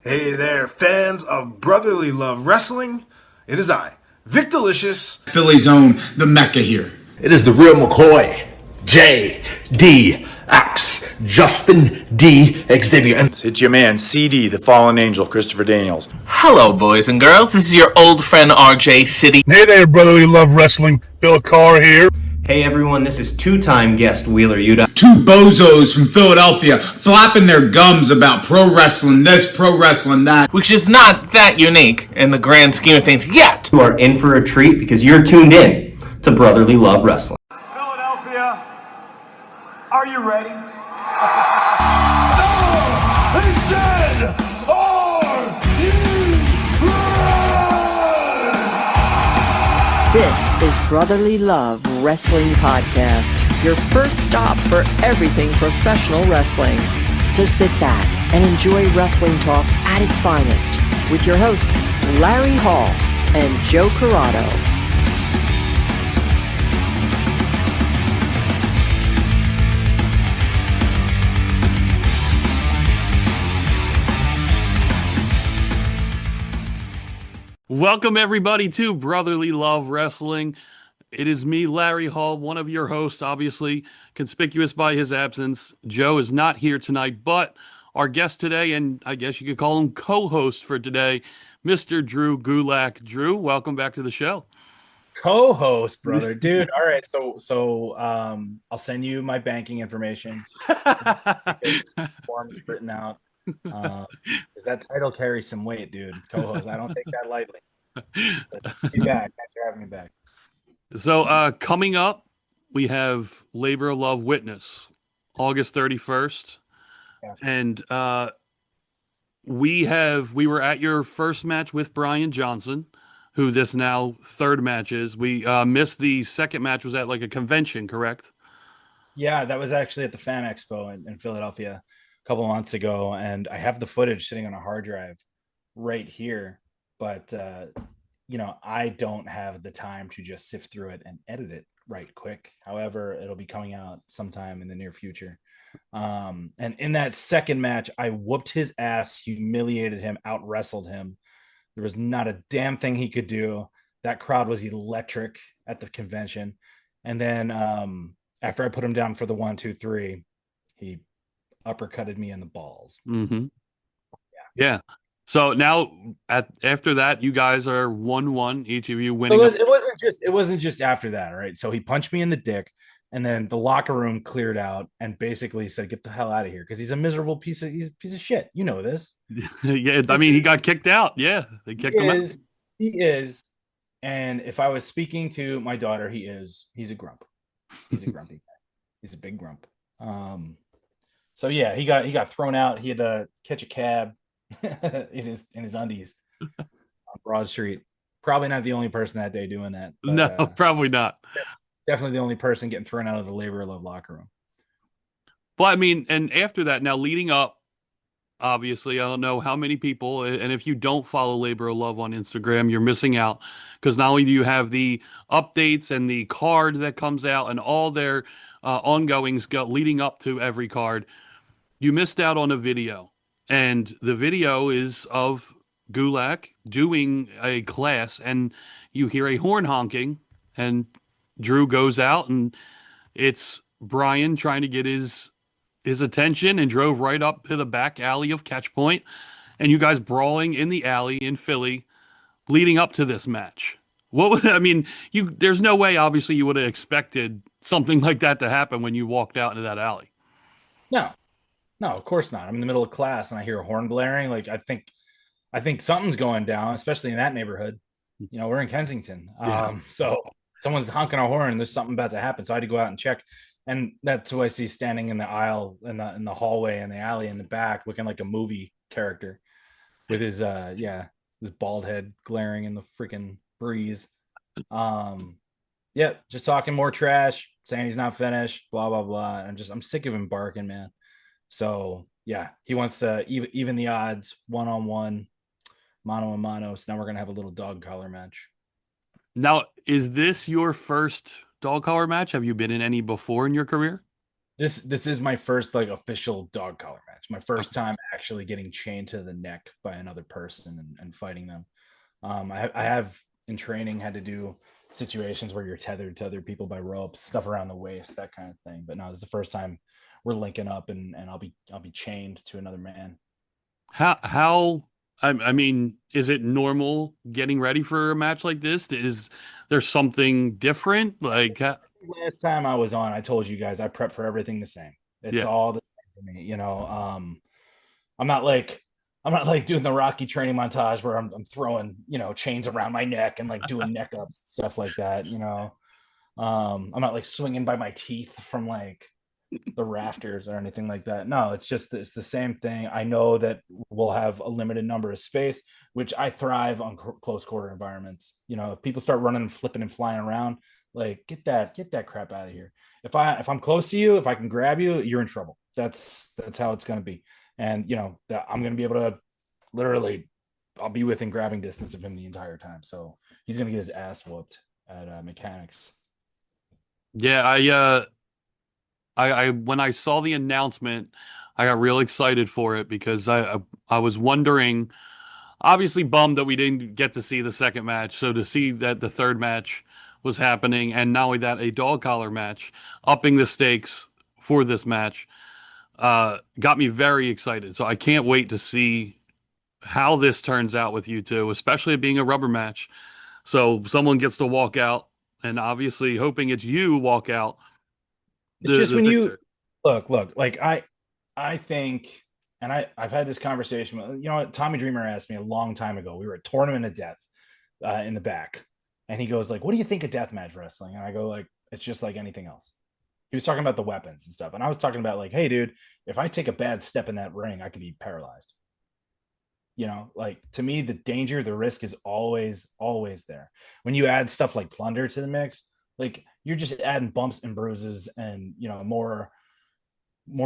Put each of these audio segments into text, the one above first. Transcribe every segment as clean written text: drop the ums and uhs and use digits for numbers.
Hey there, fans of brotherly love wrestling. It is I, Vic Delicious. Philly's own, the Mecca here. It is the real McCoy, J.D.X. Justin D. Xavier. And it's your man, CD, the fallen angel, Christopher Daniels. Hello, boys and girls. This is your old friend RJ City. Hey there, brotherly love wrestling. Bill Carr here. Hey everyone, this is two-time guest Wheeler Yuta. Two bozos from Philadelphia flapping their gums about pro wrestling this, pro wrestling that. Which is not that unique in the grand scheme of things yet. You are in for a treat because you're tuned in to Brotherly Love Wrestling. Philadelphia, are you ready? No! They said, are you ready? This is Brotherly Love Wrestling Podcast, your first stop for everything professional wrestling. So sit back and enjoy wrestling talk at its finest with your hosts, Larry Hall and Joe Corrado. Welcome, everybody, to Brotherly Love Wrestling. It is me, Larry Hall, one of your hosts, obviously conspicuous by his absence. Joe is not here tonight, but our guest today, and I guess you could call him co-host for today, Mr. Drew Gulak. Drew, welcome back to the show. Co-host, brother, dude. All right, so I'll send you my banking information. Forms written out. Because that title carries some weight, dude. Co-host, I don't take that lightly. But be back. Thanks for having me back. So coming up, we have Labor of Love Witness, August 31st. Yes. And we were at your first match with Brian Johnson, who this now third match is. We missed the second match, was at like a convention, correct? Yeah, that was actually at the Fan Expo in Philadelphia a couple months ago, and I have the footage sitting on a hard drive right here, but I don't have the time to just sift through it and edit it right quick. However, it'll be coming out sometime in the near future. And in that second match, I whooped his ass, humiliated him, out wrestled him. There was not a damn thing he could do. That crowd was electric at the convention. And then after I put him down for the 1, 2, 3, he uppercutted me in the balls. Mm-hmm. Yeah. So now after that, you guys are 1-1, each of you winning. So it wasn't just after that, right? So he punched me in the dick, and then the locker room cleared out and basically said, "Get the hell out of here," because he's a miserable piece of shit. You know this. Yeah, I mean, he got kicked out. Yeah, they kicked him out. He is. And if I was speaking to my daughter, he's a grump. He's a grumpy guy. He's a big grump. So yeah, he got thrown out. He had to catch a cab in his undies on Broad Street. Probably not the only person that day doing that. But, no, probably not. Definitely the only person getting thrown out of the Labor of Love locker room. But I mean, and after that, now leading up, obviously, I don't know how many people, and if you don't follow Labor of Love on Instagram, you're missing out, because not only do you have the updates and the card that comes out and all their ongoings leading up to every card, you missed out on a video. And the video is of Gulak doing a class, and you hear a horn honking, and Drew goes out, and it's Brian trying to get his attention, and drove right up to the back alley of Catch Point, and you guys brawling in the alley in Philly leading up to this match. There's no way, obviously, you would have expected something like that to happen when you walked out into that alley. No, of course not. I'm in the middle of class and I hear a horn blaring. Like, I think something's going down, especially in that neighborhood. You know, we're in Kensington. Yeah. So someone's honking a horn and there's something about to happen. So I had to go out and check. And that's who I see standing in the aisle, in the hallway, in the alley in the back, looking like a movie character with his bald head glaring in the freaking breeze. Just talking more trash, saying he's not finished, blah, blah, blah. And I'm sick of him barking, man. So yeah, he wants to even the odds, 1-on-1, mano a mano. So now we're gonna have a little dog collar match. Now, is this your first dog collar match? Have you been in any before in your career? This is my first like official dog collar match. My first time actually getting chained to the neck by another person and fighting them. I have in training had to do situations where you're tethered to other people by ropes, stuff around the waist, that kind of thing. But no, this is the first time we're linking up, and I'll be chained to another man. How I mean, is it normal getting ready for a match like this? Is there something different? Like, Last time I was on, I told you guys I prep for everything the same. It's Yeah. all the same for me, you know. I'm not like doing the Rocky training montage where I'm throwing, you know, chains around my neck and like doing neck ups, stuff like that, you know. I'm not like swinging by my teeth from like the rafters or anything like that. No, it's the same thing. I know that we'll have a limited number of space, which I thrive on close quarter environments. You know, if people start running and flipping and flying around, like get that crap out of here. If I'm close to you, if I can grab you, you're in trouble. That's how it's going to be. And you know that I'm going to be able to literally, I'll be within grabbing distance of him the entire time. So he's going to get his ass whooped at mechanics. Yeah, I when I saw the announcement, I got real excited for it because I was wondering, obviously bummed that we didn't get to see the second match. So to see that the third match was happening, and not only that, a dog collar match, upping the stakes for this match, got me very excited. So I can't wait to see how this turns out with you two, especially it being a rubber match. So someone gets to walk out, and obviously hoping it's you walk out. It's just when you look, like I think, and I've had this conversation with, you know what, Tommy Dreamer asked me a long time ago. We were at Tournament of Death in the back, and he goes like, "What do you think of deathmatch wrestling?" And I go like, "It's just like anything else." He was talking about the weapons and stuff, and I was talking about like, "Hey, dude, if I take a bad step in that ring, I could be paralyzed." You know, like to me, the danger, the risk is always there. When you add stuff like plunder to the mix, like you're just adding bumps and bruises and, you know, more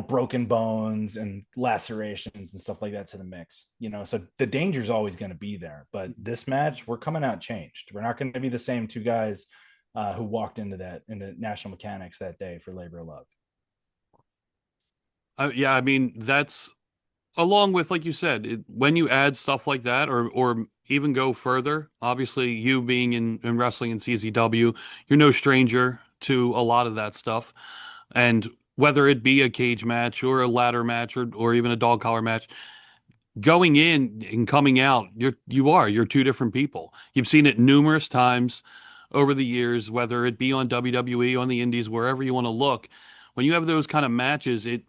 broken bones and lacerations and stuff like that to the mix, you know. So the danger is always going to be there. But this match, we're coming out changed. We're not going to be the same two guys who walked into National Mechanics that day for Labor of Love. Yeah, I mean, that's along with, like you said, when you add stuff like that, or even go further, obviously you being in wrestling and CZW, you're no stranger to a lot of that stuff. And whether it be a cage match or a ladder match or even a dog collar match, going in and coming out, you're two different people. You've seen it numerous times over the years, whether it be on WWE, on the indies, wherever you want to look. When you have those kind of matches, it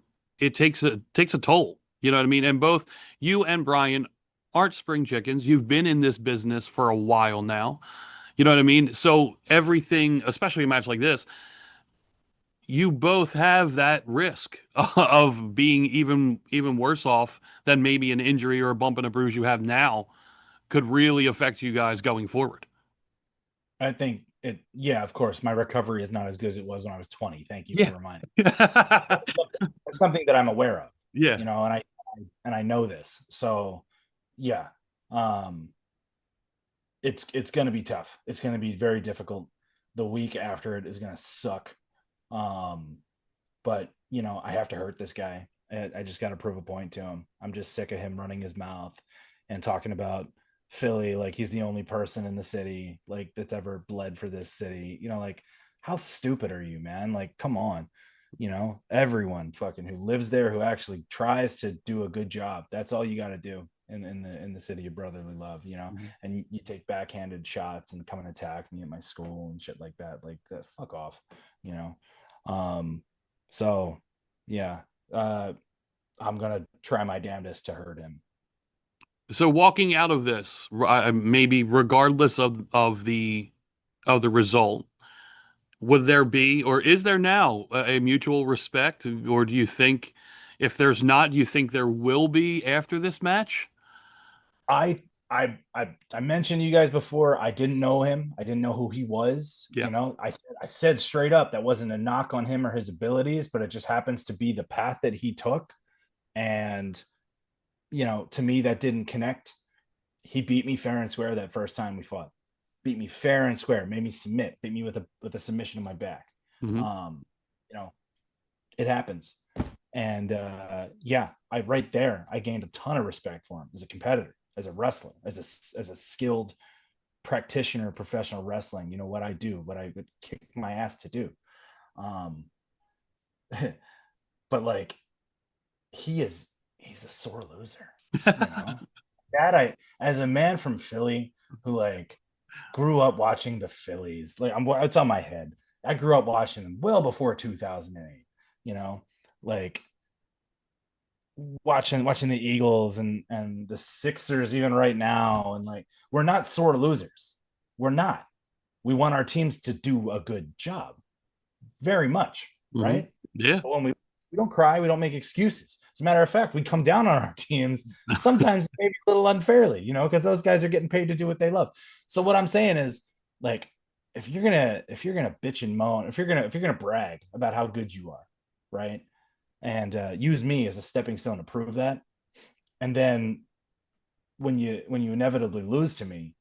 takes a toll. You know what I mean? And both you and Brian aren't spring chickens. You've been in this business for a while now. You know what I mean? So everything, especially a match like this, you both have that risk of being even worse off than maybe an injury or a bump and a bruise you have now could really affect you guys going forward. I think yeah, of course, my recovery is not as good as it was when I was 20. Thank you for reminding me. It's something that I'm aware of. Yeah. You know, and I know this. So yeah. It's going to be tough. It's going to be very difficult. The week after it is going to suck. But you know, I have to hurt this guy. I just got to prove a point to him. I'm just sick of him running his mouth and talking about Philly like he's the only person in the city like that's ever bled for this city. You know, like how stupid are you, man? Like, come on. You know, everyone fucking who lives there, who actually tries to do a good job. That's all you got to do in the city of brotherly love, you know. Mm-hmm. And you take backhanded shots and come and attack me at my school and shit like that. Like, fuck off, you know. So yeah, I'm gonna try my damnedest to hurt him. So walking out of this, maybe regardless of the result, would there be, or is there now a mutual respect, or do you think if there's not, do you think there will be after this match? I mentioned to you guys before, I didn't know him. I didn't know who he was. Yeah. You know, I said straight up that wasn't a knock on him or his abilities, but it just happens to be the path that he took. And, you know, to me, that didn't connect. He beat me fair and square that first time we fought. Beat me fair and square, made me submit, beat me with a submission to my back. Mm-hmm. You know, It happens. And yeah, I gained a ton of respect for him as a competitor, as a wrestler, as a skilled practitioner of professional wrestling. You know what I do, what I would kick my ass to do. But like, he's a sore loser, you know. That as a man from Philly who like grew up watching the Phillies, like it's on my head. I grew up watching them well before 2008, you know, like watching the Eagles and the Sixers even right now, and like, we're not sore losers. We're not. We want our teams to do a good job, very much, right? Yeah. But when we don't cry, we don't make excuses. As a matter of fact, we come down on our teams sometimes maybe a little unfairly, you know, because those guys are getting paid to do what they love. So what I'm saying is, like, if you're gonna bitch and moan, if you're gonna brag about how good you are, right, and use me as a stepping stone to prove that, and then when you inevitably lose to me,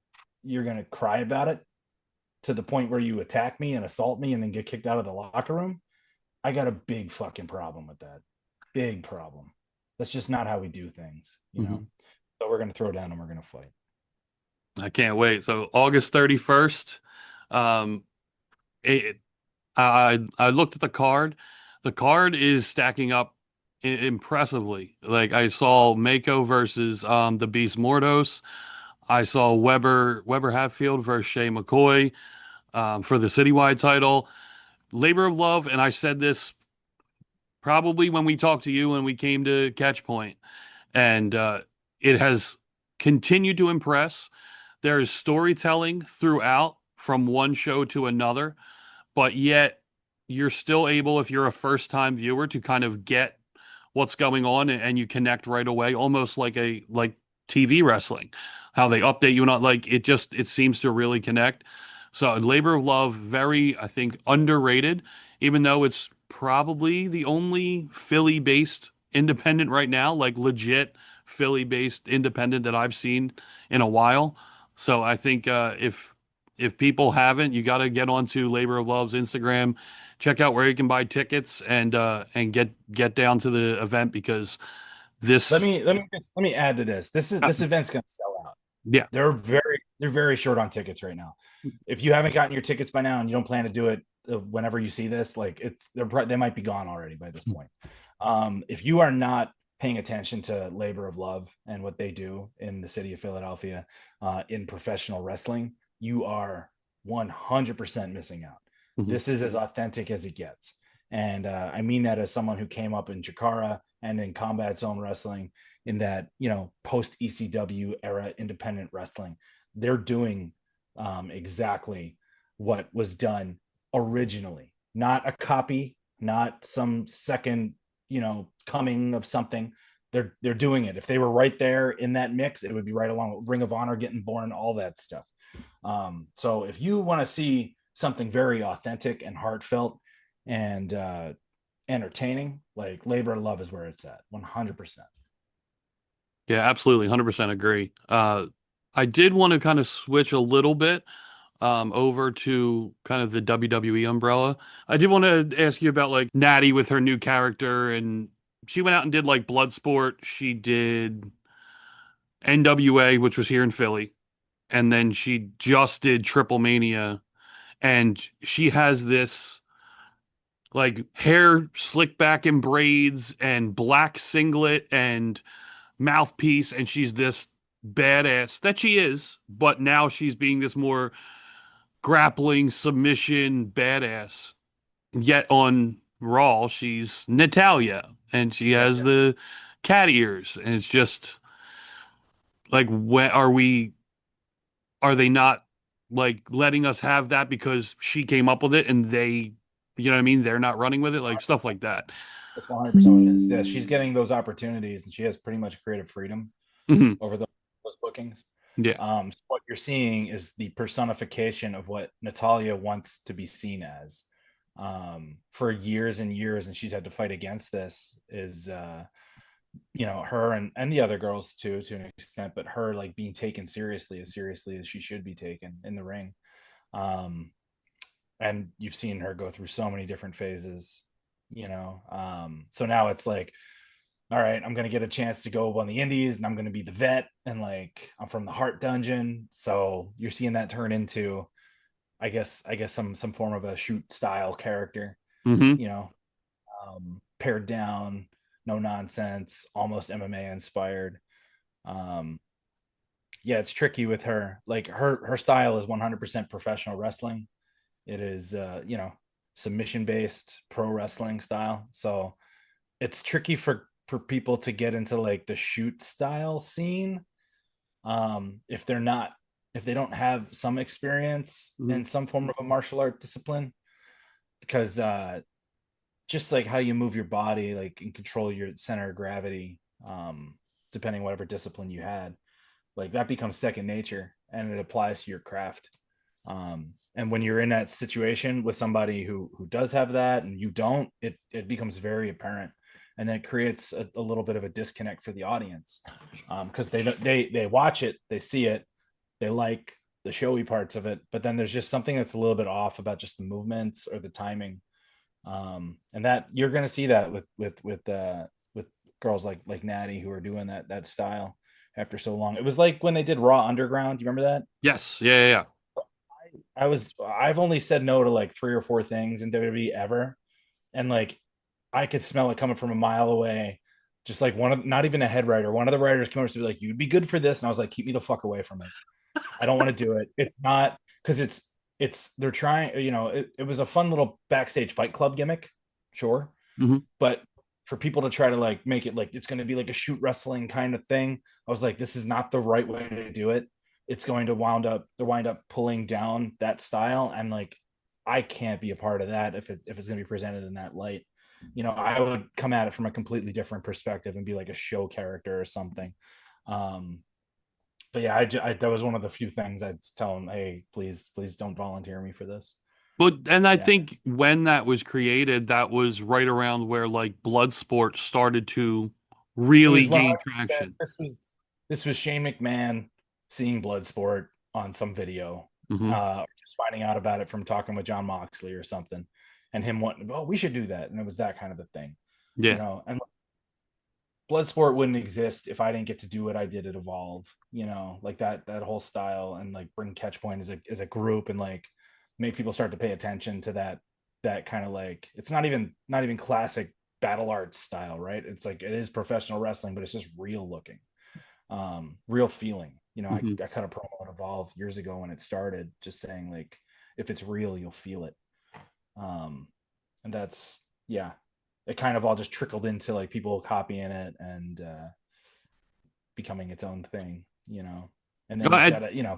you're gonna cry about it to the point where you attack me and assault me and then get kicked out of the locker room. I got a big fucking problem with that. Big problem. That's just not how we do things, you know. So we're gonna throw down and we're gonna fight. I can't wait. So August 31st, I looked at the card. The card is stacking up impressively. Like, I saw Mako versus the Beast Mordos. I saw Weber Hatfield versus Shay McCoy for the citywide title. Labor of Love, and I said this probably when we talked to you when we came to Catch Point, and it has continued to impress. There is storytelling throughout from one show to another, but yet you're still able, if you're a first-time viewer, to kind of get what's going on, and you connect right away, almost like TV wrestling, how they update you, not like it seems to really connect. So Labor of Love, very, I think, underrated, even though it's probably the only Philly-based independent right now, like legit Philly-based independent that I've seen in a while. So I think if people haven't, you got to get onto Labor of Love's Instagram, check out where you can buy tickets, and get down to the event, because this. Let me add to this. This event's gonna sell out. Yeah, they're very short on tickets right now. If you haven't gotten your tickets by now and you don't plan to do it whenever you see this, like, they might be gone already by this point. If you are not paying attention to Labor of Love and what they do in the city of Philadelphia in professional wrestling, you are 100% missing out. This is as authentic as it gets. And I mean that as someone who came up in Chikara and in Combat Zone Wrestling, in that, you know, post ECW era independent wrestling. They're doing exactly what was done originally, not a copy, not some second, you know, coming of something. They're doing it. If they were right there in that mix, it would be right along with Ring of Honor getting born, all that stuff. So if you want to see something very authentic and heartfelt and entertaining, like, Labor of Love is where it's at, 100%. Yeah, absolutely, 100% agree. I did want to kind of switch a little bit over to kind of the WWE umbrella. I did want to ask you about, like, Nattie with her new character, and she went out and did, like, Bloodsport. She did NWA, which was here in Philly, and then she just did Triple Mania, and she has this, like, hair slicked back in braids and black singlet and mouthpiece, and she's this badass that she is, but now she's being this more grappling submission badass. Yet on Raw, she's Natalia, and she has the cat ears, and it's just like, when are they not, like, letting us have that because she came up with it, and they, you know what I mean, they're not running with it, like, stuff like that. That's 100% what it is. Yeah, she's getting those opportunities, and she has pretty much creative freedom over those bookings. Yeah. So what you're seeing is the personification of what Natalia wants to be seen as for years and years, and she's had to fight against this. Is you know, her and the other girls too, to an extent, but her, like, being taken seriously as she should be taken in the ring. And you've seen her go through so many different phases So now it's like, all right, I'm gonna get a chance to go on the indies, and I'm gonna be the vet, and like I'm from the Heart Dungeon. So you're seeing that turn into, I guess some form of a shoot style character, Mm-hmm. pared down, no nonsense, almost MMA inspired. Um, yeah, it's tricky with her. Like her style is 100% professional wrestling. It is submission based pro wrestling style. So it's tricky for people to get into like the shoot style scene, if they don't have some experience in some form of a martial art discipline, because just like how you move your body, like, and control your center of gravity, depending whatever discipline you had, like that becomes second nature, and it applies to your craft. And when you're in that situation with somebody who does have that and you don't, it becomes very apparent, and then it creates a little bit of a disconnect for the audience, because they watch it, they see it, they like the showy parts of it, but then there's just something that's a little bit off about just the movements or the timing. And that you're going to see that with girls like Nattie, who are doing that style after so long. It was like when they did Raw Underground. Do you remember that? Yes. Yeah. I've only said no to like 3 or 4 things in WWE ever, and like I could smell it coming from a mile away. Just like not even a head writer, one of the writers came over to be like, "You'd be good for this," and I was like, "Keep me the fuck away from it. I don't want to do it." It's not, because they're trying. It was a fun little backstage Fight Club gimmick, sure, but for people to try to like make it like it's going to be like a shoot wrestling kind of thing, I was like, this is not the right way to do it. It's going to wind up pulling down that style, and like I can't be a part of that if it's going to be presented in that light. I would come at it from a completely different perspective and be like a show character or something. But yeah, I that was one of the few things I'd tell him, hey, please don't volunteer me for this. But and I think when that was created, that was right around where like blood sports started to really gain traction. This was Shane McMahon seeing Bloodsport on some video, just finding out about it from talking with John Moxley or something, and him wanting, oh, we should do that, and it was that kind of a thing. And Bloodsport wouldn't exist if I didn't get to do what I did at Evolve, like that whole style, and like bring Catchpoint as a group, and like make people start to pay attention to that kind of, like, it's not even classic battle arts style, right? It's like, it is professional wrestling, but it's just real looking, real feeling. I cut a promo on Evolve years ago when it started, just saying like, if it's real, you'll feel it. And that's, it kind of all just trickled into like people copying it and becoming its own thing, and then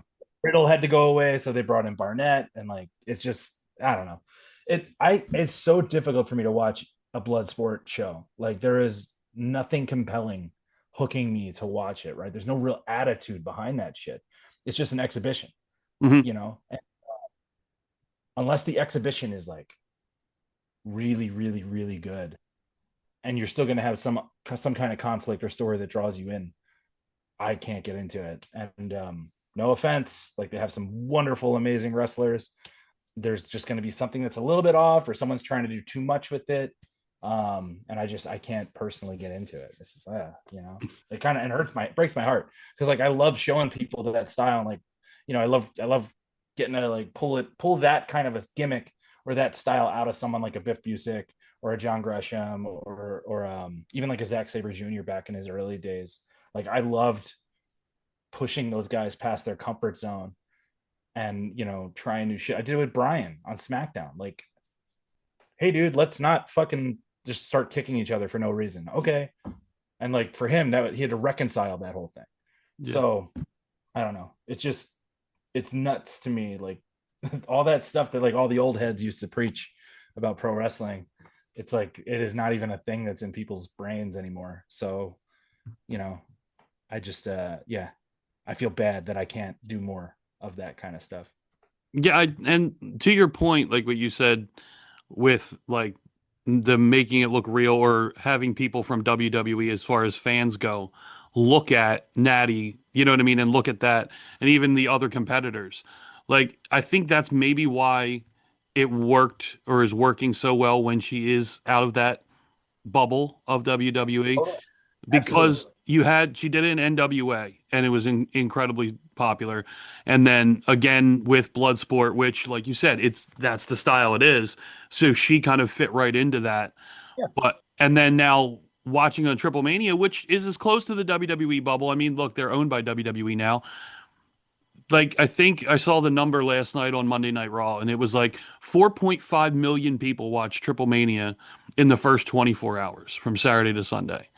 Riddle had to go away, so they brought in Barnett, and like, it's just, I don't know. It's so difficult for me to watch a blood sport show. Like, there is nothing compelling hooking me to watch it, right? There's no real attitude behind that shit. It's just an exhibition, and, unless the exhibition is like really, really, really good, and you're still going to have some kind of conflict or story that draws you in, I can't get into it. And no offense, like, they have some wonderful, amazing wrestlers. There's just going to be something that's a little bit off, or someone's trying to do too much with it. And I can't personally get into it. This is, it kind of, breaks my heart, because like, I love showing people that style, and like, I love getting to like pull that kind of a gimmick or that style out of someone like a Biff Busick or a John Gresham or even like a Zack Sabre Jr. back in his early days. Like, I loved pushing those guys past their comfort zone and, trying new shit. I did it with Brian on SmackDown. Like, hey dude, let's not fucking just start kicking each other for no reason. Okay. And like, for him, he had to reconcile that whole thing. Yeah. So I don't know. It's nuts to me. Like, all that stuff that like all the old heads used to preach about pro wrestling, it's like, it is not even a thing that's in people's brains anymore. So, I just, I feel bad that I can't do more of that kind of stuff. Yeah. And to your point, like what you said with like the making it look real, or having people from WWE, as far as fans go, look at Nattie, you know what I mean? And look at that. And even the other competitors. Like, I think that's maybe why it worked or is working so well when she is out of that bubble of WWE, because she did it in NWA and it was incredibly popular, and then again with Bloodsport, which, like you said, that's the style it is. So she kind of fit right into that. Yeah. But and then now watching on Triple Mania, which is as close to the WWE bubble. I mean, look, they're owned by WWE now. Like, I think I saw the number last night on Monday Night Raw, and it was like 4.5 million people watched Triple Mania in the first 24 hours from Saturday to Sunday.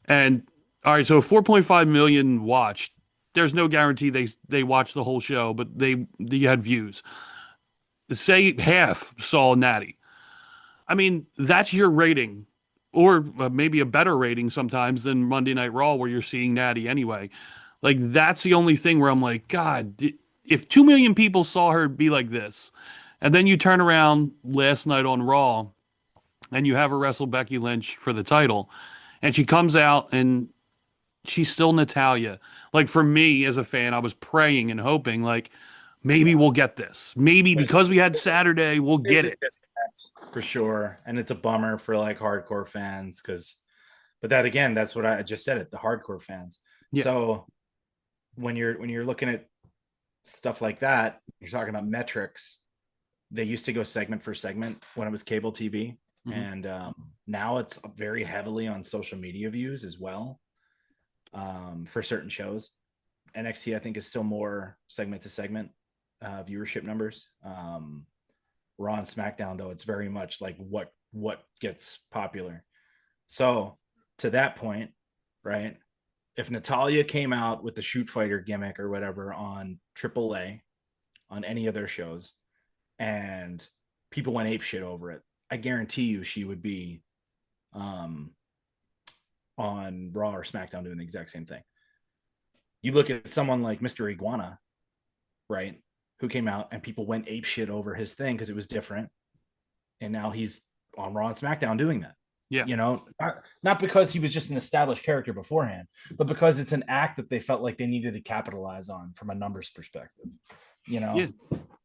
And all right, so 4.5 million watched. There's no guarantee they watched the whole show, but you had views. Say half saw Nattie. I mean, that's your rating, or maybe a better rating sometimes than Monday Night Raw, where you're seeing Nattie anyway. Like, that's the only thing where I'm like, God, if 2 million people saw her be like this, and then you turn around last night on Raw and you have her wrestle Becky Lynch for the title, and she comes out and she's still Natalya. Like, for me as a fan, I was praying and hoping, like, maybe we'll get this. Maybe because we had Saturday, we'll get it. For sure. And it's a bummer for like hardcore fans, but that, again, that's what I just said, the hardcore fans. Yeah. So when you're looking at stuff like that, you're talking about metrics. They used to go segment for segment when it was cable TV. Mm-hmm. And now it's very heavily on social media views as well, for certain shows. NXT, I think, is still more segment to segment viewership numbers. Raw and SmackDown, though, it's very much like what gets popular. So to that point, right, if Natalya came out with the shoot fighter gimmick or whatever on AAA, on any of their shows, and people went apeshit over it, I guarantee you she would be on Raw or SmackDown doing the exact same thing. You look at someone like Mr. Iguana, right, who came out and people went apeshit over his thing because it was different, and now he's on Raw and SmackDown doing that. Yeah, you know, not because he was just an established character beforehand, but because it's an act that they felt like they needed to capitalize on from a numbers perspective. You know, yeah.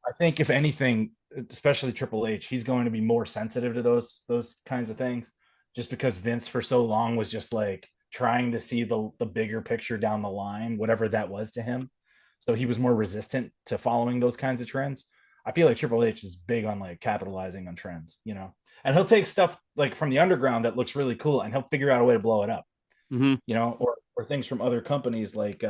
I think if anything, especially Triple H, he's going to be more sensitive to those kinds of things, just because Vince for so long was just like trying to see the bigger picture down the line, whatever that was to him. So he was more resistant to following those kinds of trends. I feel like Triple H is big on like capitalizing on trends, you know, and he'll take stuff like from the underground that looks really cool and he'll figure out a way to blow it up, mm-hmm. you know, or things from other companies like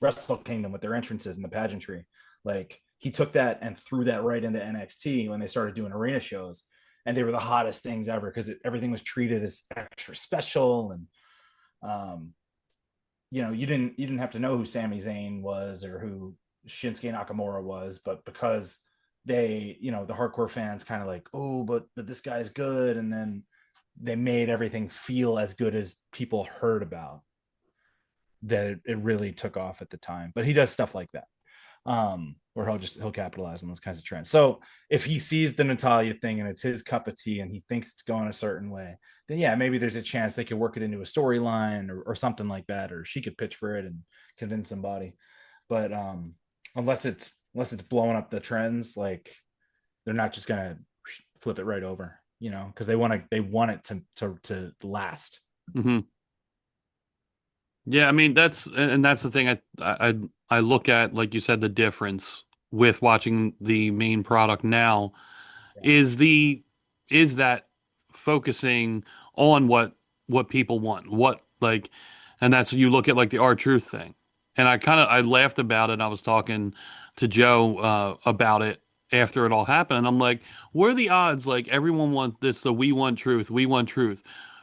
Wrestle Kingdom with their entrances and the pageantry. Like, he took that and threw that right into NXT when they started doing arena shows, and they were the hottest things ever because everything was treated as extra special. And you know, you didn't have to know who Sami Zayn was or who Shinsuke Nakamura was, but because they, you know, the hardcore fans kind of like, oh, but this guy's good, and then they made everything feel as good as people heard about, that it really took off at the time. But he does stuff like that, where he'll capitalize on those kinds of trends. So if he sees the Natalya thing and it's his cup of tea and he thinks it's going a certain way, then yeah, maybe there's a chance they could work it into a storyline or something like that, or she could pitch for it and convince somebody. But unless it's blowing up the trends, like, they're not just gonna flip it right over, you know, because they want it to last. Mm-hmm. Yeah, I mean, that's the thing I look at, like you said, the difference with watching the main product now is that focusing on what people want, and that's, you look at like the R-Truth thing, and I laughed about it. I was talking to Joe about it after it all happened, and I'm like, what are the odds? Like, everyone wants this, the we want truth.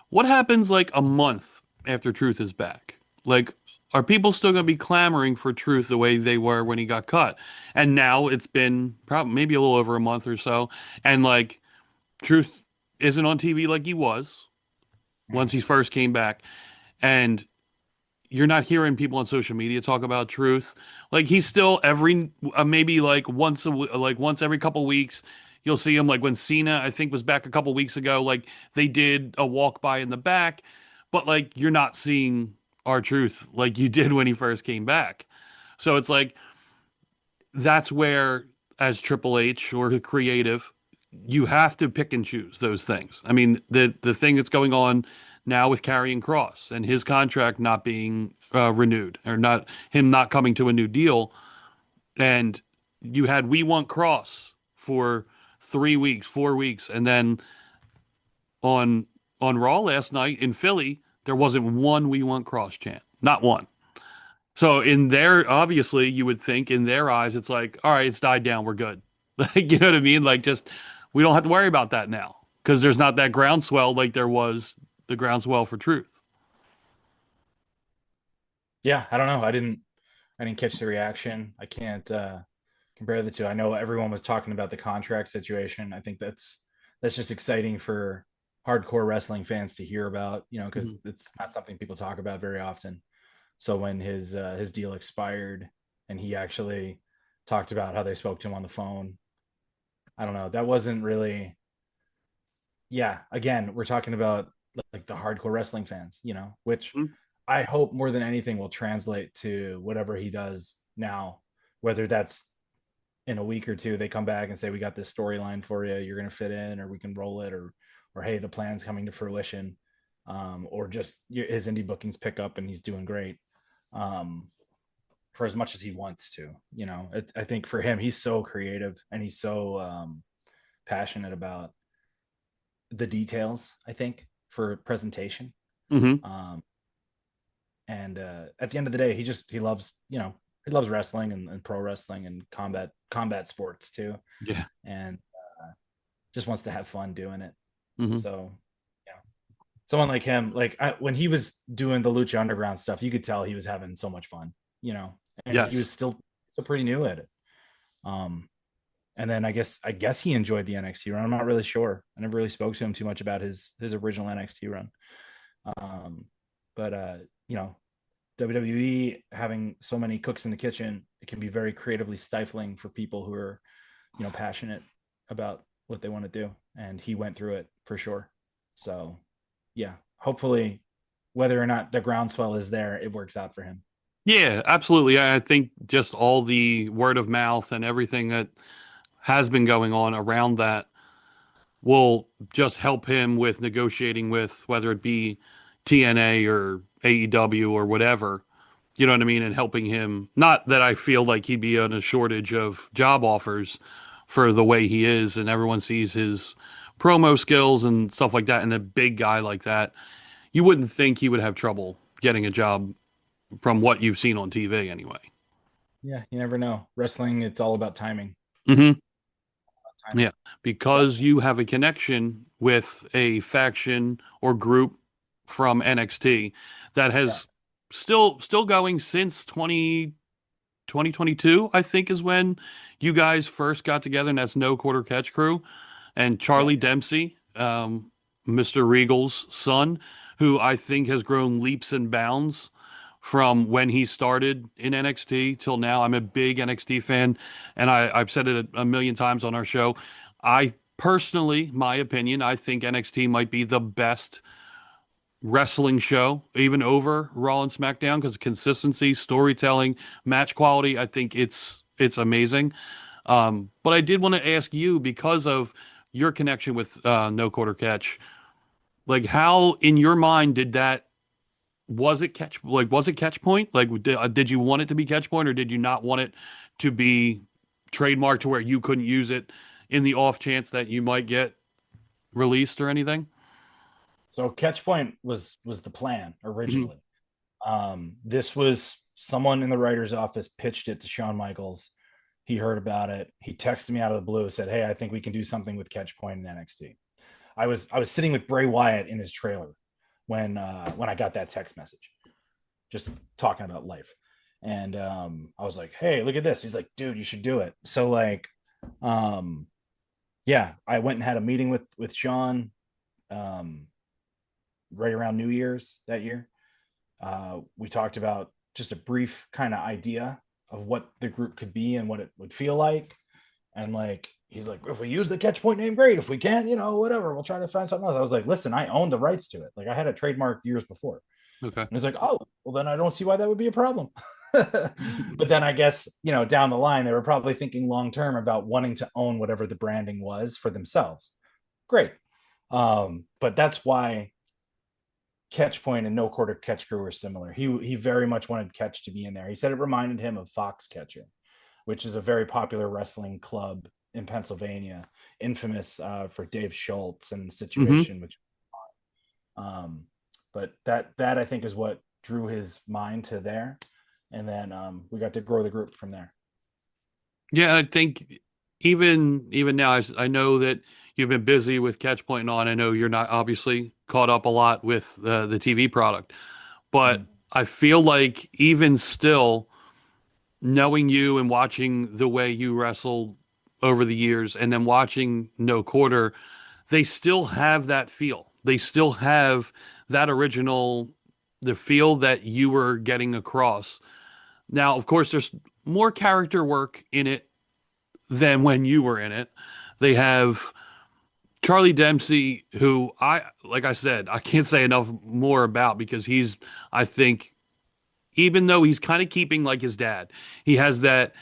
What happens like a month after Truth is back? Like, are people still going to be clamoring for Truth the way they were when he got cut? And now it's been probably maybe a little over a month or so, and like, Truth isn't on TV like he was once he first came back, and you're not hearing people on social media talk about Truth. Like, he's still maybe like once every couple weeks, you'll see him. Like when Cena, I think, was back a couple weeks ago, like they did a walk by in the back, but like, you're not seeing R-Truth like you did when he first came back. So it's like, that's where as Triple H or creative, you have to pick and choose those things. I mean, the thing that's going on now with Karrion Kross and his contract not being renewed, or not coming to a new deal, and you had We Want Kross for 3 weeks, 4 weeks, and then on Raw last night in Philly, there wasn't one We Want Kross chant, not one. So in their, obviously, you would think in their eyes, it's like, all right, it's died down, we're good. Like, you know what I mean? Like, just, we don't have to worry about that now because there's not that groundswell like there was the groundswell for Truth. Yeah, I don't know. I didn't catch the reaction. I can't compare the two. I know everyone was talking about the contract situation. I think that's just exciting for hardcore wrestling fans to hear about, you know, because it's not something people talk about very often. So when his deal expired and he actually talked about how they spoke to him on the phone, I don't know. That wasn't really. Yeah, again, we're talking about like the hardcore wrestling fans, you know, which I hope more than anything will translate to whatever he does now, whether that's in a week or two, they come back and say, we got this storyline for you, you're going to fit in, or we can roll it, or hey, the plan's coming to fruition, or just his indie bookings pick up and he's doing great, for as much as he wants to, you know. I think for him, he's so creative and he's so passionate about the details, I think, for presentation. And at the end of the day, he loves, you know, he loves wrestling and pro wrestling and combat sports too. Yeah. And just wants to have fun doing it. So, yeah, someone like him, like when he was doing the Lucha Underground stuff, you could tell he was having so much fun, you know, and he was still pretty new at it. And then I guess he enjoyed the NXT run. I'm not really sure. I never really spoke to him too much about his original NXT run. But you know, WWE having so many cooks in the kitchen, it can be very creatively stifling for people who are, you know, passionate about what they want to do. And he went through it for sure. So yeah, hopefully, whether or not the groundswell is there, it works out for him. Yeah, absolutely. I think just all the word of mouth and everything that has been going on around that will just help him with negotiating with whether it be TNA or AEW or whatever, you know what I mean? And helping him, not that I feel like he'd be on a shortage of job offers for the way he is, and everyone sees his promo skills and stuff like that, and a big guy like that, you wouldn't think he would have trouble getting a job from what you've seen on TV anyway. Yeah, you never know. Wrestling, it's all about timing. Yeah, because you have a connection with a faction or group from NXT that has still going since 2022, I think, is when you guys first got together, and that's No Quarter Catch Crew. And Charlie Dempsey, Mr. Regal's son, who I think has grown leaps and bounds from when he started in NXT till now. I'm a big NXT fan, and I've said it a million times on our show. I personally, my opinion, I think NXT might be the best wrestling show, even over Raw and SmackDown, because consistency, storytelling, match quality, I think it's amazing. But I did want to ask you, because of your connection with No Quarter Catch, like, how in your mind did that, was it catch point? Like, did you want it to be catch point, or did you not want it to be trademarked to where you couldn't use it in the off chance that you might get released or anything? So Catchpoint was the plan originally. This was someone in the writer's office pitched it to Shawn Michaels. He heard about it. He texted me out of the blue, said, "Hey, I think we can do something with Catchpoint in NXT." I was sitting with Bray Wyatt in his trailer when I got that text message, just talking about life. And I was like, "Hey, look at this." He's like, "Dude, you should do it." So like, yeah, I went and had a meeting with Shawn right around New Year's that year. We talked about just a brief kind of idea of what the group could be and what it would feel like. And like, he's like, "If we use the Catchpoint name, great. If we can't, you know, whatever, we'll try to find something else." I was like, "Listen, I own the rights to it. Like, I had a trademark years before." Okay. And he's like, "Oh, well, then I don't see why that would be a problem." But then I guess, down the line, they were probably thinking long term about wanting to own whatever the branding was for themselves. Great. But that's why Catch Point and No Quarter Catch Crew were similar. He very much wanted Catch to be in there. He said it reminded him of Foxcatcher, which is a very popular wrestling club in Pennsylvania, infamous for Dave Schultz and the situation. Which, but that I think is what drew his mind to there, and then we got to grow the group from there. Yeah, I think even now, I know that you've been busy with Catch Point and on. I know you're not obviously caught up a lot with the TV product, but I feel like even still, knowing you and watching the way you wrestled over the years, and then watching No Quarter, they still have that feel. They still have that the feel that you were getting across. Now, of course, there's more character work in it than when you were in it. They have Charlie Dempsey, who like I said, I can't say enough more about, because I think, even though he's kind of keeping like his dad, he has that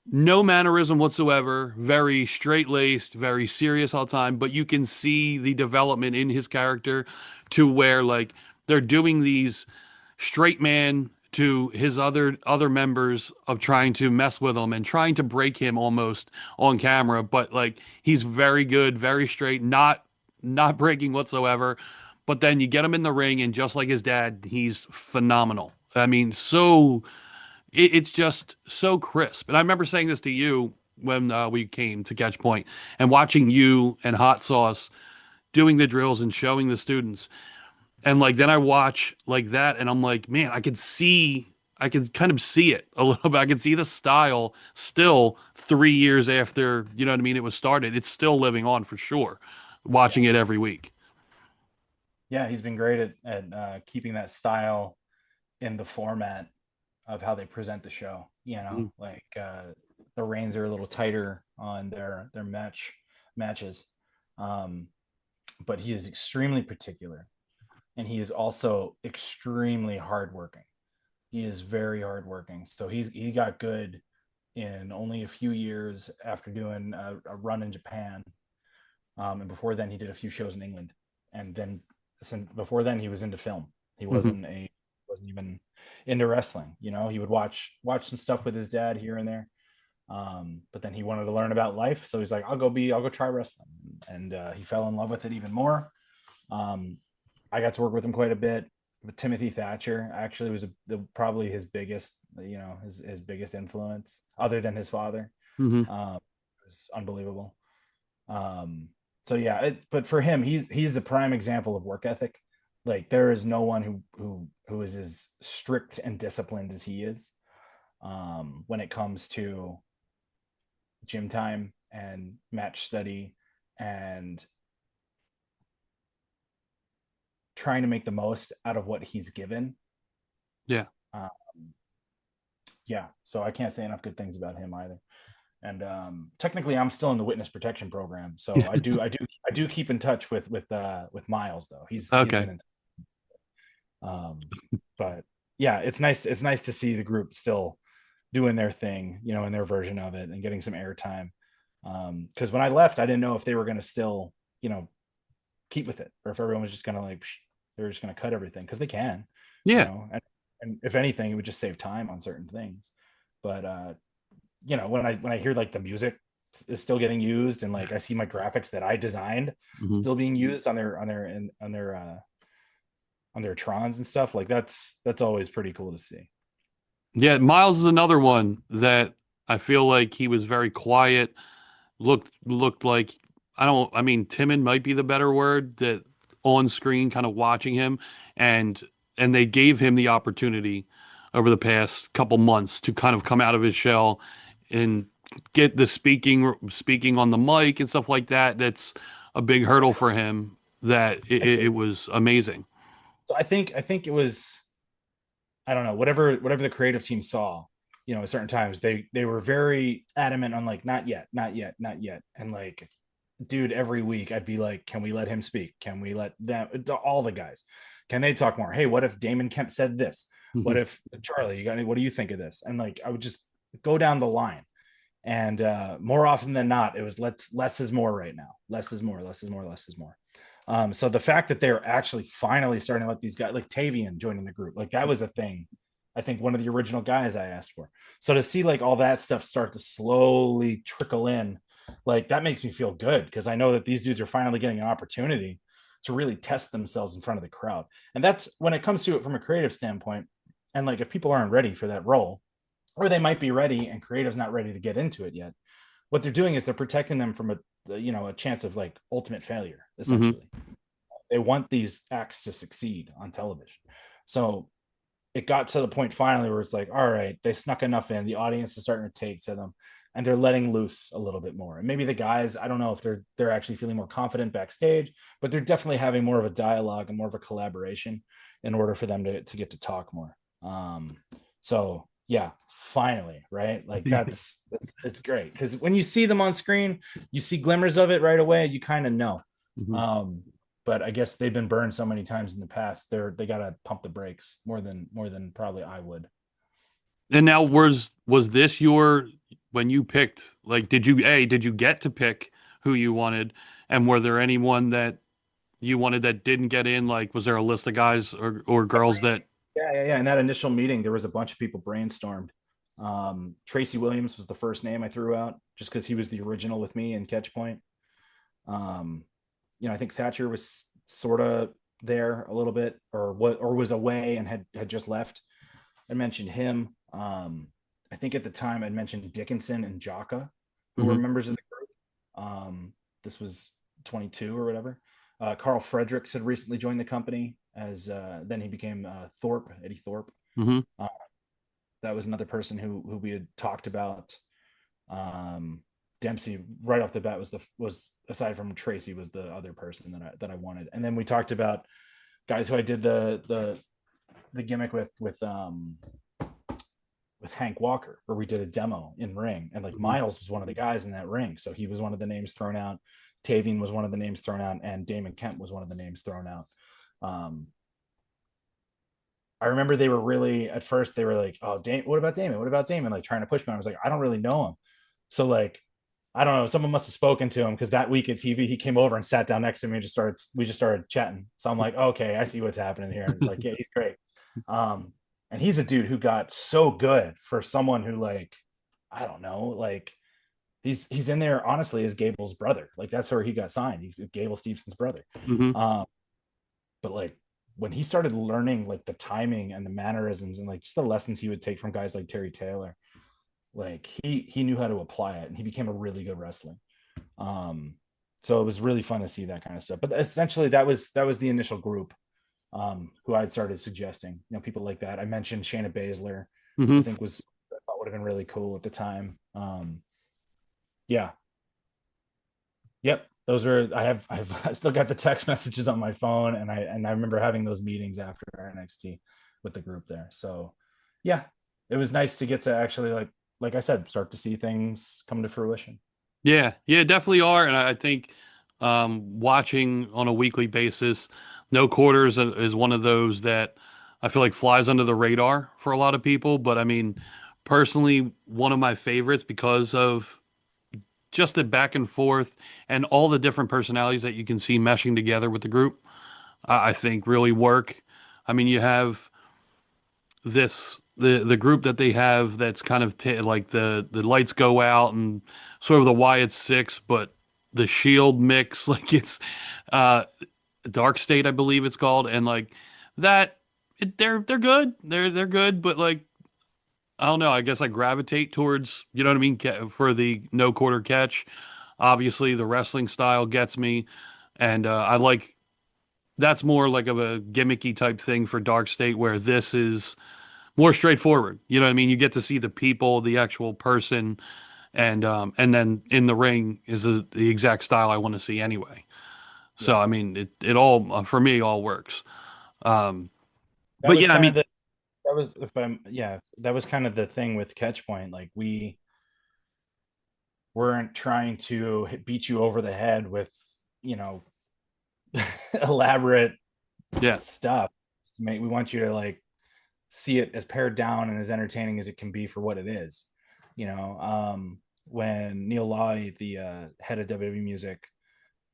no mannerism whatsoever, very straight-laced, very serious all the time, but you can see the development in his character to where, like, they're doing these straight man to his other members of trying to mess with him and trying to break him almost on camera, but like he's very good, very straight, not breaking whatsoever. But then you get him in the ring, and just like his dad, he's phenomenal. I mean, it's just so crisp. And I remember saying this to you when we came to Catch Point, and watching you and Hot Sauce doing the drills and showing the students. And like, then I watch like that, and I'm like, man, I can kind of see it a little bit. I can see the style still 3 years after, you know what I mean, it was started. It's still living on for sure, watching it every week. Yeah, he's been great at keeping that style in the format of how they present the show. Like the reins are a little tighter on their matches, but he is extremely particular. And he is also extremely hardworking. He is very hardworking. So he got good in only a few years after doing a run in Japan. And before then, he did a few shows in England. And then before then, he was into film. He wasn't even into wrestling. He would watch some stuff with his dad here and there. But then he wanted to learn about life. So he's like, I'll go try wrestling. And he fell in love with it even more. I got to work with him quite a bit. But Timothy Thatcher actually was probably his biggest, his biggest influence, other than his father. It was unbelievable. So yeah, but for him, he's a prime example of work ethic. Like, there is no one who is as strict and disciplined as he is when it comes to gym time and match study and trying to make the most out of what he's given. Yeah. Yeah. So I can't say enough good things about him either. And technically, I'm still in the witness protection program, so I do keep in touch with Miles, though. He's okay. But yeah, it's nice to see the group still doing their thing, in their version of it, and getting some airtime. Because when I left, I didn't know if they were going to still, keep with it, or if everyone was just going to they're just going to cut everything, because they can. Yeah. And if anything, it would just save time on certain things. But when I hear like the music is still getting used, and like I see my graphics that I designed still being used on their Trons and stuff, like that's always pretty cool to see. Yeah, Miles is another one that I feel like he was very quiet, looked like, timid might be the better word, that on screen, kind of watching him, and they gave him the opportunity over the past couple months to kind of come out of his shell and get the speaking on the mic and stuff like that. That's a big hurdle for him. That it was amazing. So I think it was, I don't know, whatever the creative team saw, at certain times they were very adamant on like, not yet. And like, dude, every week I'd be like, can we let him speak? Can we let them, all the guys, can they talk more? Hey, what if Damon Kemp said this? What if Charlie, what do you think of this? And like, I would just go down the line. And more often than not, it was less is more right now. Less is more, less is more, less is more. So the fact that they're actually finally starting to let these guys like Tavian joining the group, like that was a thing. I think one of the original guys I asked for. So to see like all that stuff start to slowly trickle in, like that makes me feel good because I know that these dudes are finally getting an opportunity to really test themselves in front of the crowd. And that's when it comes to it from a creative standpoint. And like if people aren't ready for that role, or they might be ready and creative's not ready to get into it yet, what they're doing is they're protecting them from a chance of like ultimate failure, essentially. They want these acts to succeed on television. So it got to the point finally where it's like, all right, they snuck enough in, the audience is starting to take to them, and they're letting loose a little bit more. And maybe the guys, I don't know if they're actually feeling more confident backstage, but they're definitely having more of a dialogue and more of a collaboration in order for them to get to talk more. So yeah, finally, right? Like it's great because when you see them on screen, you see glimmers of it right away. You kind of know. But I guess they've been burned so many times in the past. They gotta pump the brakes more than probably I would. And now was this your when you picked, like, did you get to pick who you wanted, and were there anyone that you wanted that didn't get in? Like, was there a list of guys or girls that? Yeah. In that initial meeting, there was a bunch of people brainstormed. Tracy Williams was the first name I threw out just because he was the original with me in Catchpoint. I think Thatcher was sort of there a little bit, or was away and had just left. I mentioned him. I think at the time I'd mentioned Dickinson and Jaka, who were members of the group. This was 22 or whatever. Carl Fredericks had recently joined the company as then he became Eddie Thorpe. That was another person who we had talked about. Dempsey right off the bat was aside from Tracy was the other person that I wanted. And then we talked about guys who I did the gimmick with Hank Walker, where we did a demo in ring, and like Miles was one of the guys in that ring, so he was one of the names thrown out. Tavian was one of the names thrown out, and Damon Kemp was one of the names thrown out. I remember they were really, at first they were like, oh, what about Damon? What about Damon? Like trying to push me. I was like, I don't really know him. So like, I don't know. Someone must have spoken to him because that week at TV, he came over and sat down next to me and we just started chatting. So I'm like, okay, I see what's happening here. Like, yeah, he's great. And he's a dude who got so good for someone who like, I don't know, like he's in there honestly as Gable's brother. Like that's where he got signed. He's Gable Stevenson's brother. But like when he started learning like the timing and the mannerisms and like just the lessons he would take from guys like Terry Taylor, like he knew how to apply it, and he became a really good wrestler. So it was really fun to see that kind of stuff. But essentially that was the initial group who I'd started suggesting, people like that. I mentioned Shayna Baszler, I think would have been really cool at the time. Yeah. Yep. Those were, I still got the text messages on my phone, and I remember having those meetings after NXT with the group there. So yeah, it was nice to get to actually like I said, start to see things come to fruition. Yeah, definitely are. And I think watching on a weekly basis, No Quarters is one of those that I feel like flies under the radar for a lot of people. But I mean, personally, one of my favorites because of just the back and forth and all the different personalities that you can see meshing together with the group, I think really work. I mean, you have the group that they have that's kind of like the lights go out and sort of the Wyatt Six, but the Shield mix, like it's Dark State, I believe it's called, and like that they're good. They're good, but like I don't know, I guess I gravitate towards, you know what I mean, for the No Quarter Catch. Obviously the wrestling style gets me, and I like that's more like of a gimmicky type thing for Dark State, where this is more straightforward. You know what I mean? You get to see the people, the actual person, and then in the ring is the exact style I want to see anyway. So I mean, it all for me all works. But yeah, I mean, that was kind of the thing with Catchpoint. Like we weren't trying to beat you over the head with elaborate stuff. We want you to like see it as pared down and as entertaining as it can be for what it is. When Neil Lawley, the head of WWE music,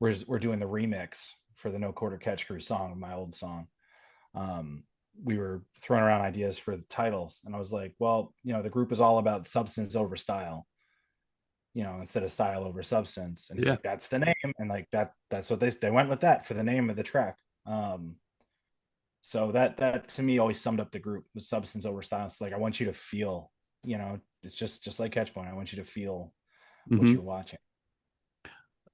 we're doing the remix for the No Quarter Catch Crew song, my old song. We were throwing around ideas for the titles, and I was like, well, the group is all about substance over style, instead of style over substance. And he's like, that's the name. And like that's what they went with that for the name of the track. So that to me always summed up the group, was substance over style. It's like, I want you to feel, it's just like Catchpoint. I want you to feel what you're watching.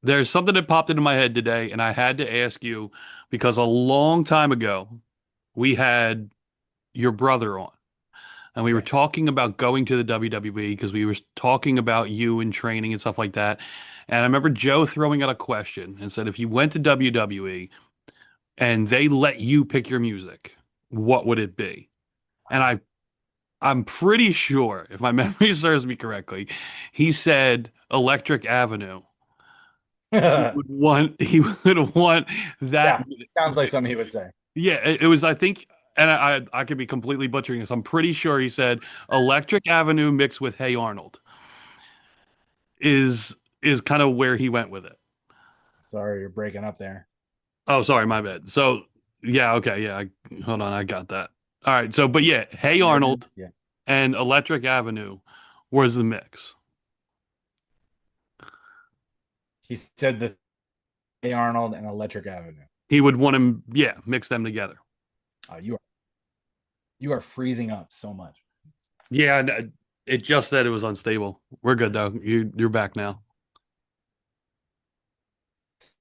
There's something that popped into my head today, and I had to ask you because a long time ago we had your brother on, and we were talking about going to the WWE because we were talking about you and training and stuff like that. And I remember Joe throwing out a question and said, if you went to WWE and they let you pick your music, what would it be? And I'm pretty sure, if my memory serves me correctly, he said Electric Avenue. He would want that. Yeah, sounds like something he would say. Yeah, it was, I think, and I could be completely butchering this. I'm pretty sure he said Electric Avenue mixed with Hey Arnold is kind of where he went with it. Sorry, you're breaking up there. Oh, sorry, my bad. So, yeah, okay, yeah. Hold on, I got that. All right, so, but yeah, Hey Arnold and Electric Avenue was the mix. He said that Hey Arnold and Electric Avenue. He would want him, mix them together. You are freezing up so much. Yeah, it just said it was unstable. We're good though. You're back now.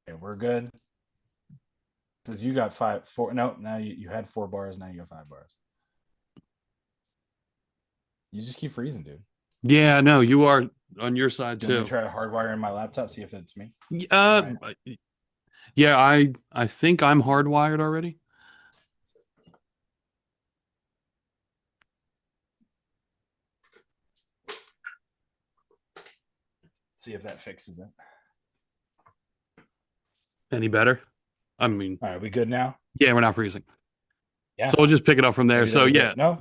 Okay, we're good. Because you got 4. No, now you had 4 bars. Now you got 5 bars. You just keep freezing, dude. Yeah, no, you are on your side too. Let me try to hardwire in my laptop, see if it's me. Yeah, I think I'm hardwired already. See if that fixes it. Any better? I mean, all right, we good now? Yeah, we're not freezing. Yeah. So we'll just pick it up from there. Maybe so yeah. No,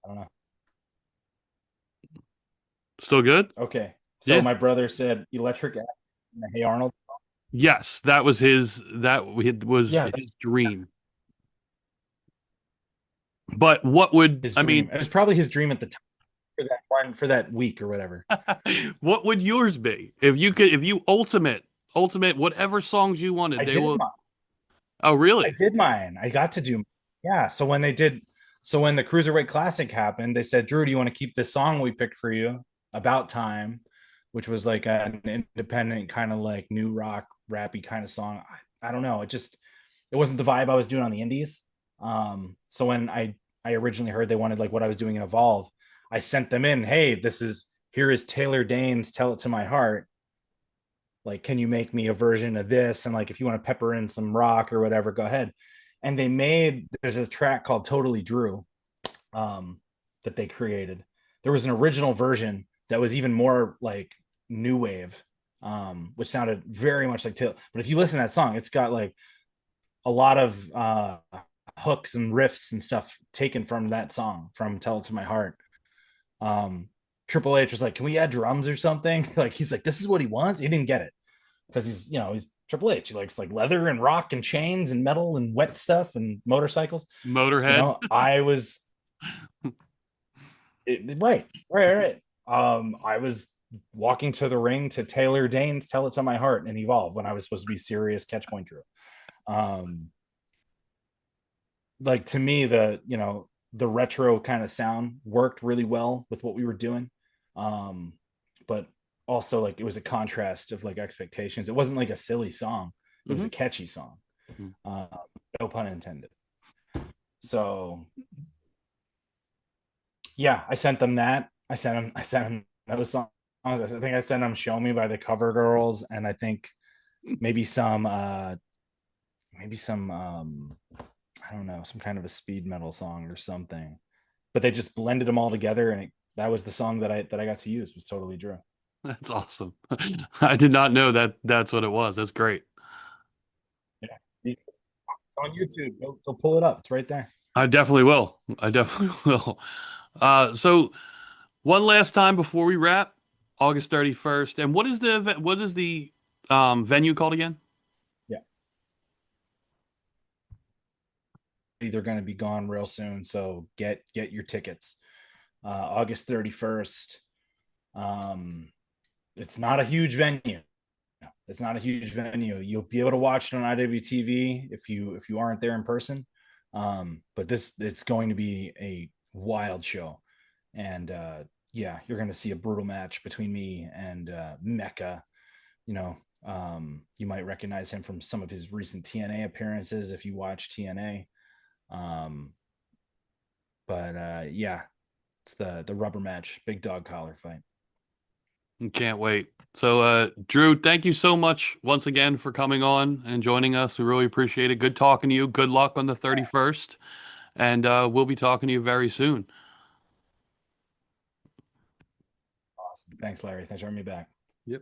I don't know. Still good? Okay. So my brother said Electric and the Hey Arnold. Yes, that was his dream. But what would it was probably his dream at the time for that week or whatever. What would yours be? If you ultimate whatever songs you wanted, mine. Oh, really? I did mine. I got to do. Yeah. So when the Cruiserweight Classic happened, they said, Drew, do you want to keep this song we picked for you, About Time, which was like an independent kind of like new rock, rappy kind of song. I don't know. It wasn't the vibe I was doing on the indies. So when I originally heard they wanted like what I was doing in Evolve, I sent them in, hey, here is Taylor Dane's Tell It to My Heart. Like, can you make me a version of this? And like, if you want to pepper in some rock or whatever, go ahead. And there's a track called Totally Drew that they created. There was an original version that was even more like new wave, which sounded very much like Taylor. But if you listen to that song, it's got like a lot of hooks and riffs and stuff taken from that song, from Tell It to My Heart. Triple H was like, can we add drums or something? Like, he's like, this is what he wants. He didn't get it because he's Triple H. He likes like leather and rock and chains and metal and wet stuff and motorcycles. Motorhead. I was right. I was walking to the ring to Taylor Dane's Tell It to My Heart and Evolve when I was supposed to be serious Catchpoint Drew. Like, to me, the retro kind of sound worked really well with what we were doing. But also, like, it was a contrast of like expectations. It wasn't like a silly song. It was a catchy song. No pun intended. So yeah, I sent them that. I sent them those songs. I think I sent them Show Me by the Cover Girls, and I think maybe some I don't know, some kind of a speed metal song or something. But they just blended them all together, and that was the song that I got to use, was Totally Drew. That's awesome. I did not know that's what it was. That's great. Yeah. It's on YouTube. Go pull it up. It's right there. I definitely will. I definitely will. So one last time before we wrap, August 31st. And what is the event? What is the venue called again? Yeah. They're going to be gone real soon, so get your tickets. August 31st. It's not a huge venue. It's not a huge venue. You'll be able to watch it on IWTV if you aren't there in person. But it's going to be a wild show. And yeah, you're going to see a brutal match between me and Mecca. You might recognize him from some of his recent TNA appearances if you watch TNA. Yeah, it's the rubber match, big dog collar fight. Can't wait. So, Drew, thank you so much once again for coming on and joining us. We really appreciate it. Good talking to you. Good luck on the 31st. And we'll be talking to you very soon. Awesome. Thanks, Larry. Thanks for having me back. Yep.